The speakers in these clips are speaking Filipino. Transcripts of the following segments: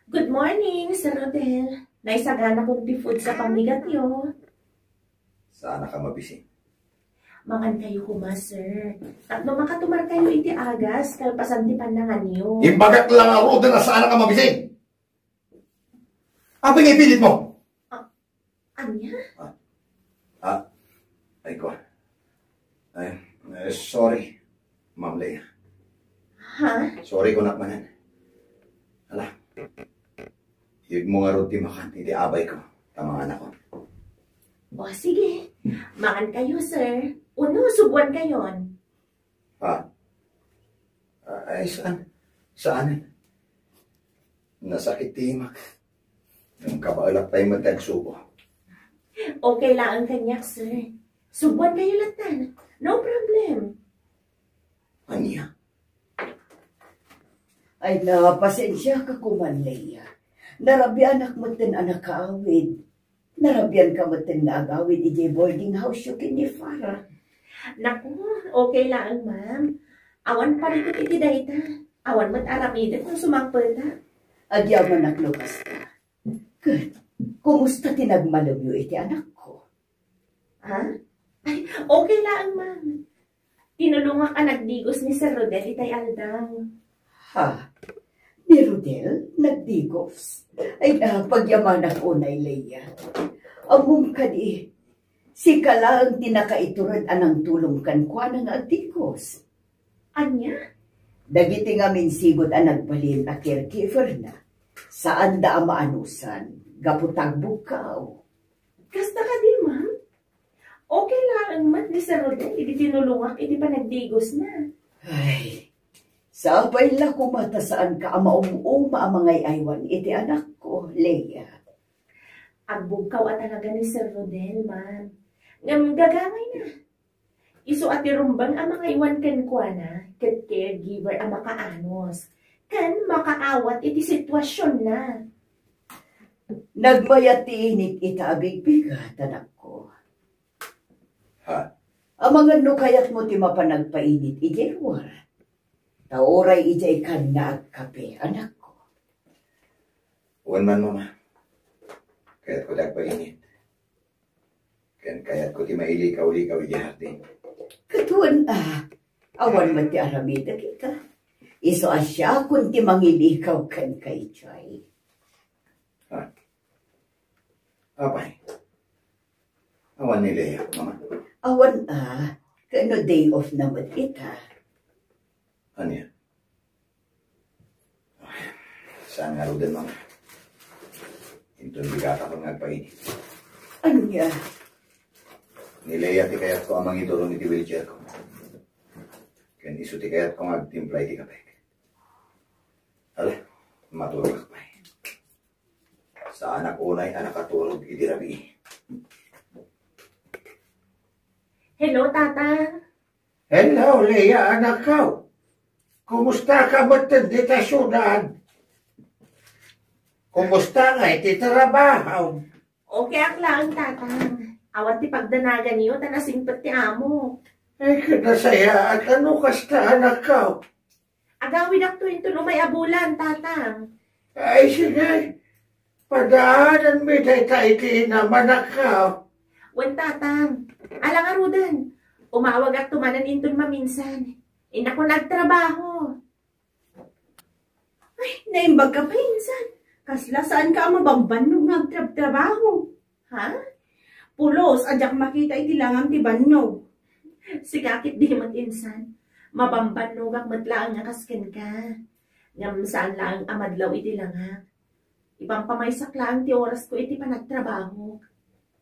Good morning, Sir Rodel. Naisagana kong food sa pamigat yo. Sana ka mabisi. Mangan kayo kuma, sir. Tatlo makatumar kayo iti agas, kalpasan di pandangan niyo. Ibagat lang ako na sana ka mabisi. Apa yung ipilit mo? Anya? Ay ko. Sorry, Ma'am Leia. Ha? Sorry ko nakmanan. Ala. Hig mo nga rin makan, hindi abay ko. Tamang anak ko. O, sige. Mangan kayo, sir. Uno, subuan kayon. Ay, saan? Saan? Nasakit timak. Yung kabaalak tayo matagsubo. Okay lang ang kanyak, sir. Subuan kayo latan. No problem. Anya? Ay, napasensya ka kuman, Leia. Narabian anak mo tin anak kaawid. Narabian ka mo tin nga agawid iji boarding house yung kinifara. Naku, okay lang, ma'am. Awan pa rin iti dayta. Awan mat aramida kung sumangpeta. Agyaw man naklukas ka. Good. Kumusta tinagmalabyo iti anak ko? Ha? Ay, okay lang, ma'am. Tinulungan ka nagdigos ni Sir Rodel itay aldang. Ha? Ni Rodel? Nagdigos? Ay, pagyaman ako na Leia. Among ka di. Si Kala ang tinakaiturad anang tulong kan kwa ng agdigos. Anya? Dagiti nga minsigod ang nagbalin a caregiver na. Saan da maanusan? Gaputag bukaw. Kasta ka di, ma'am. Okay lang ang mat ni Sir Rodel. Hindi tinulungan, hindi pa nagdigos na. Ay, sabay la kumata saan ka amaum-uma ang mga aywan iti anak ko, Leia. Agbugkaw at talaga ni Sir Rodel, ma'am. Ngam gagamay na. Isu at irumbang ang mga iwan kan kwa na, kat caregiver ang makaanos. Kan makaawat iti sitwasyon na. Nagbayat tiinit itaabig bigat, anak ko. Ha? Ang mga nukayat mo ti mapanagpainit, ijay war. Tauray ijay kan na agkape, anak ko. Uwan man, Mama. Kaya't ko dagpainit. Kaya't ko ti mailikaw-likaw ijahardin. Katuan awan man ti aramida kita. Iso asya kung ti mangilikaw kan kay Chay. Ha? Apay? Awan ni Leia, Mama. Awan kano day off naman ita. Ano yan? Saan nga rin din, Mama? Itong bigata ko nagpainit. Anya? Ni Leia ti kayat ko amang itulong iti wheelchair ko. Ken isu ti kayat ko agtimplay ti kapek. Ala, matulog pa. Sa anak unay, anak katulog iti rabi. Hello, tata. Hello, Leia, anak ko. Kumusta ka matindi ta syudad? Kumusta nga iti trabaho? Okay ak lang, tata. Awat ti pagdanagan niyo, tanasingpet ti amo. Ay, kinasaya at ano kasta, anak ko? Agawin ak to ito may abulan, tata. Ay, sige. Padaanan mi day ta iti naman, anak ko. Wen, tata. Alang arudan. Umawag at tumanan inton maminsan. Ina ko nagtrabaho. Ay, naimbag ka pa insan. Kasla saan ka mabamban nung nagtrabaho? Ha? Pulos, adyak makita iti langam ti bannog. Sikakit di matinsan. Mabambanugak matlaang nga kasken ka. Ngam saan lang amadlaw iti langak. Ibang pamaysak lang ti oras ko iti panagtrabaho.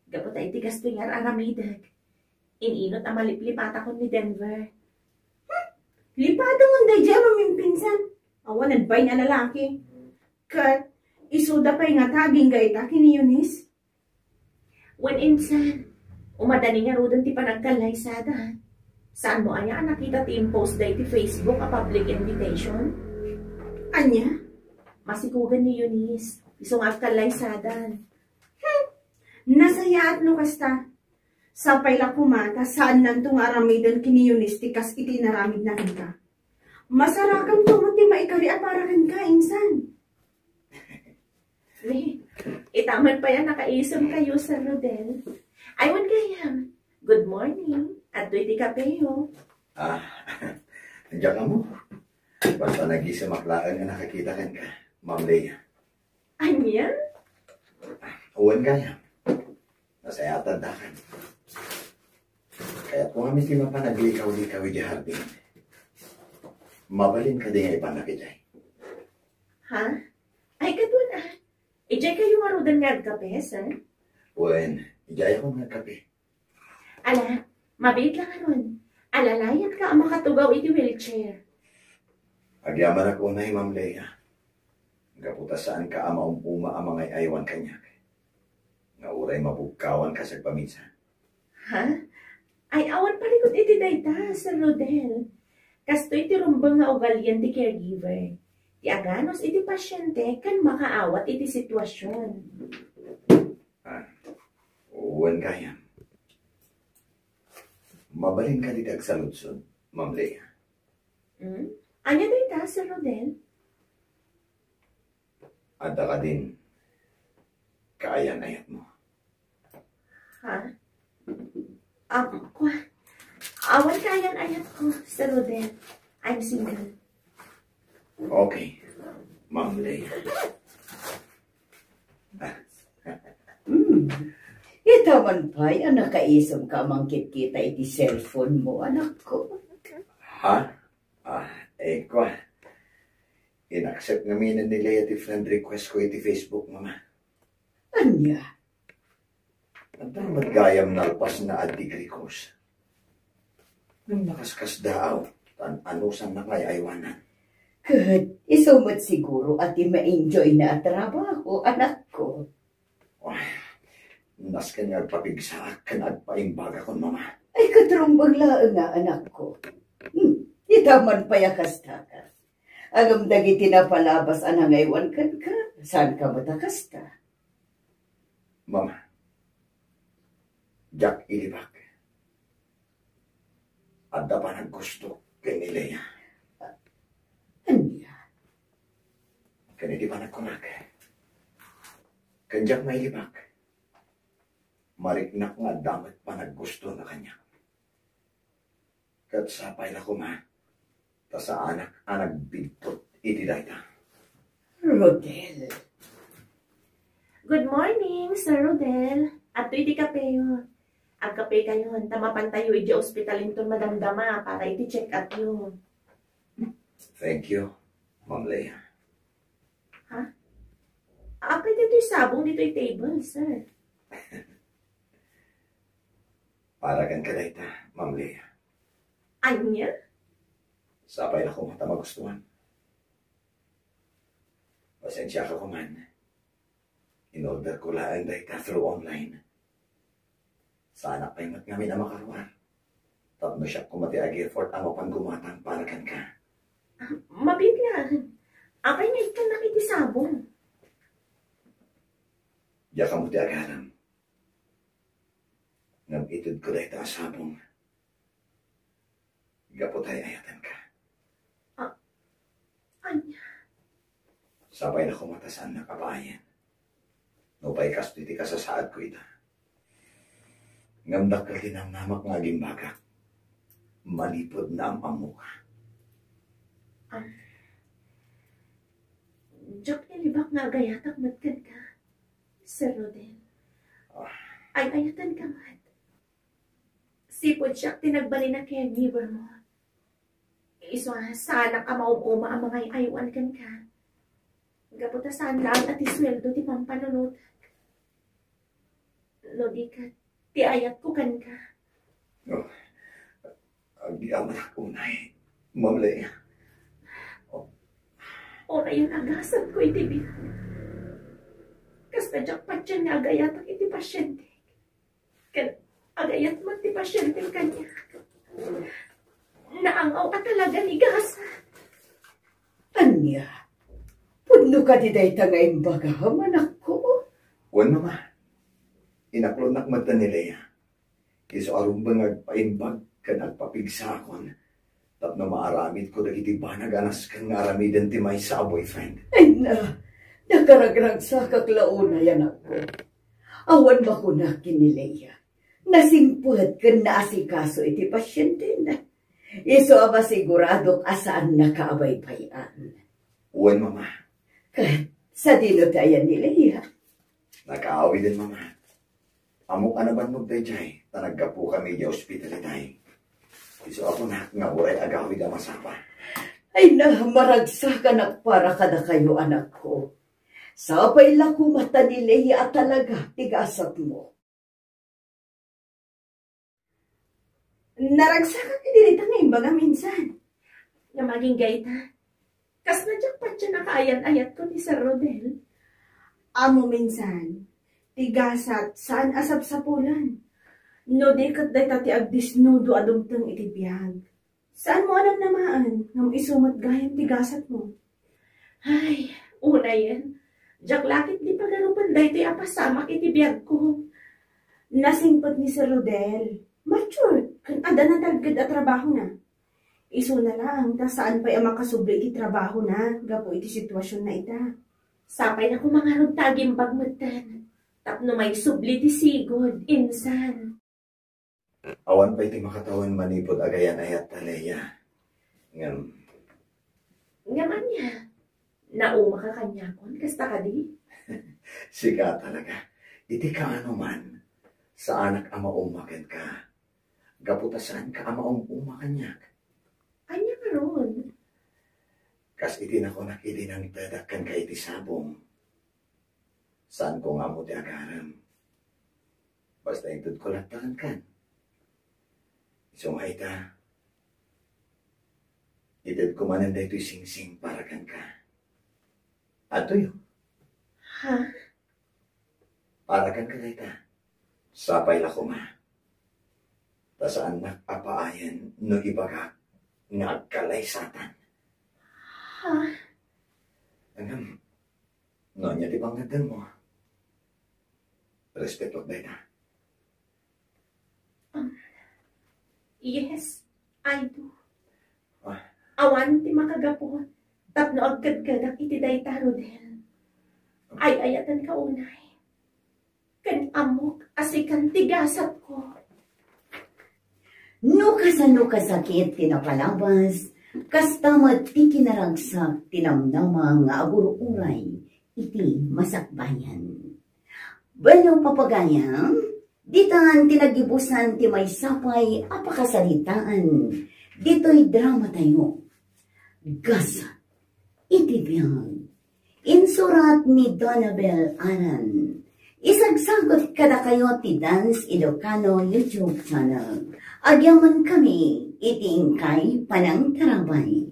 Gapot iti gasto nga aramidag. Ininot ang maliplipat ako ni Denver. Lipado mo day dyan mamimpinsan. Awan nagbay na lalaki. Kat, isuda pa nga taging gaita kini Eunice. When insan, umadani nga rudan ti panagkalaysada. Saan mo aya nakita ti post day ti Facebook a public invitation? Anya? Masikugan ni Eunice. Isong agkalaysadan. Nasaya at no kasta. Sapay la kumata saan nantong aramidan kini Eunice tikas iti naramid na kita. Masarakan to mo ti maikari at para kan ka, insan. Daman pa yan nakaisom kayo sa Rodel. Aywan kayam. Good morning. At do'y di kapeyo. Andiyan ka mo. Basta nag-isa maklaan nga nakakita kan ka, Ma'am Leia. Anya? Uwan kaya. Nasayatan dakan. Kaya kung kami di mapanaglikaw-likaw di hardin, mabalin ka di nga ipanakijay. Ha? Ay, kadun ah. Ijay kayo marudan nga kape, sir? Uwan, ijay ako nga kape. Ala, mabait lang anon. Alalayan ka ang makatugaw iti wheelchair. Agyaman ako na Ma'am Leia. Gaputasaan ka amaong puma ang mga aywan kanyak. Nga uray mabugkawan ka sa paminsan. Ha? Ay, awan palikot iti dayta, Sir Rodel. Kastoy ti rumbang nga ugalyan ti caregiver. Ti aganos iti pasyente kan makaawat iti sitwasyon. Uwan kaya. Mabalin ka ditag sa lutsod, Ma'am Leia. Anya dayta, Sir Rodel? Adda ka din. Kaayan-ayat mo. Ha? Awan kayan ayat ko, Sir Rodel. I'm single. Okay, Ma'am Leia. Itaman pa'y ang nakaisom ka mangkit-kita iti cellphone mo, anak ko. Ha? Ko. In-accept nga minan ni Leia ti friend request ko iti Facebook, Mama. Anya? At ang matgayam na alpas na at degree course. Nang nakaskas daaw, anusan na kay aywanan. Good. Isumot siguro at ma-enjoy na at trabaho, anak ko. Nas ka nga papigsa ka na agpaimbag ako, Mama. Ay, katrumbang laang nga, anak ko. Itaman payakas ka. Agam dagiti na palabas anang aywan kan ka. Saan ka matakas ka? Mama, Jack ilibak. Adda pa naggusto kay ni Leia. Anya? Kaniti pa nagkunak. Kan Jack mailibak. Mariknak nga damat pa naggusto na kanya. Kat sapay na kuma. Ta sa anak bigtot iti dayta. Rodel. Good morning, Sir Rodel. At iti kapeyo. Ang kape kayo, tamapan tayo iti ospital into madamdama para iti check up yun. Thank you, Ma'am Leia. Ha? Apay dito yung sabong dito yung table, sir. Para kan kadayta, Ma'am Leia. Anya? Sapay na kumata magustuhan. Pasensya ka kuman. In-order ko lang dayta through online. Sana pa'y matngami na makaruan. Tapno siya kumati ag-effort ang mapanggumatang para kan ka. Mabigyan. Apay nga ikaw nakitisabong. Diya ka mo ti agaram. Ngam itod ko dayta asabong. Gapotay ayatan ka. Anya? Sabay na kumatasan na kabayan. Nupay kasto iti kasasaad ko ita. Ngamdak ka tinamnamak nga gimbaga. Malipod na ang pamuka. Joke nilibak nga gayatak matkan ka, Sir Rodel. Ay ayatan ka mat. Sipod siya tinagbali na caregiver mo. Iso sana ka maumuma ang mga aywan kan ka. Gaputa saan lang at isweldo ti pampanunod. Lodi ka, ti ayat ko kan ka. Di aman ako unay, Ma'am Leia. O na yung agasan ko iti bilang. Kas nadyak pa dyan nga agayatak iti pasyente. Kan agayat man ti pasyente kanya. Naangaw ka talaga ni Gasa. Anya? Puno ka di dayta nga imbagaham, anak ko. Wan, Mama. Inaklonak mata ni Leia. Iso arumbang agpaimbag ka nagpapigsa akon. Tapno maaramid ko dagiti banag anas kang aramidan ti may sa boyfriend. Ay na, Nakaragrag sa kaklauna yan ako. Awan ba ko na kinilaya? Nasimput ka na asikaso iti pasyente na. Iso aba sigurado asaan nakaabaybayan. Uwan, mama. Kat sa dinotayan ni Leia. Nakaawi din, mama. Amo ka naman magdayjay, tanagga po kami di ospitalidad. Iso ako na, nga uray agawi ka masapa. Ay na, maragsa ka na para kada kayo, anak ko. Sapay lako mata ni Leia at talaga, tigasat mo. Naragsakan ka dinita ngayon baga minsan. Nga maging gaita. Kas na dyan pa dyan nakaayat-ayat ko ni Sir Rodel. Amo minsan, tigasat saan asap sa pulan. No di kat day tati agdisnudo adumtang itibiyag. Saan mo alam namaan ngam isumat gayang tigasat mo? Ay, una yan. Diyak lakit di pa garupan day ito'y apasamak itibiyag ko. Nasingpot ni Sir Rodel. Mature, kan ada na talgad at trabaho na. Iso na lang, ta saan pa'y ang makasubli iti trabaho na, gapo iti sitwasyon na ita. Sapay na kumangarong taging bagmatan. Tapno may subli ti sigod, insan. Awan pa iti makatawan manipod agayan ayat Leia. Ngam. Ngaman niya. Nauma ka kanyakon, kasta ka di? Sika talaga. Iti ka ano man. Sa anak ama umakan ka. Gaputasan ka ama umakanyak. Anya ka ron. Kas iti na ko nakiti nang dadakkan ka iti sabong. Saan ko nga mo ti agaram. Basta itod ko latakan kan. Isong hayta. Itod ko mananda ito'y sing-sing para kan ka. Ato yun. Ha? Para kan ka hayta. Sapay la ko ma. Tasaan nakapaayan no ibaga nga agkalaysatan. Ha? Hanggang, no niya di bang nadan mo? Respeto ba na? Yes, I do. Ah. Awan ti makagapon. Tapno agkadgadak iti dayta Rodel. Ay ayatan ka unay. Kan amok asikan tigasat ko. No kasakit tinapalabas, kastamad ti kinaragsak tinamnama nga agururay, iti masakbayan. Bueno papagayang, ditan tinagibusan ti may sapay apakasalitaan, dito'y drama tayo. Gasa, iti biyag, insurat ni Donabel Aran, isagsagot kada kayo ti Dance Ilocano YouTube channel. Agyaman kami, iting kay panang tarabay.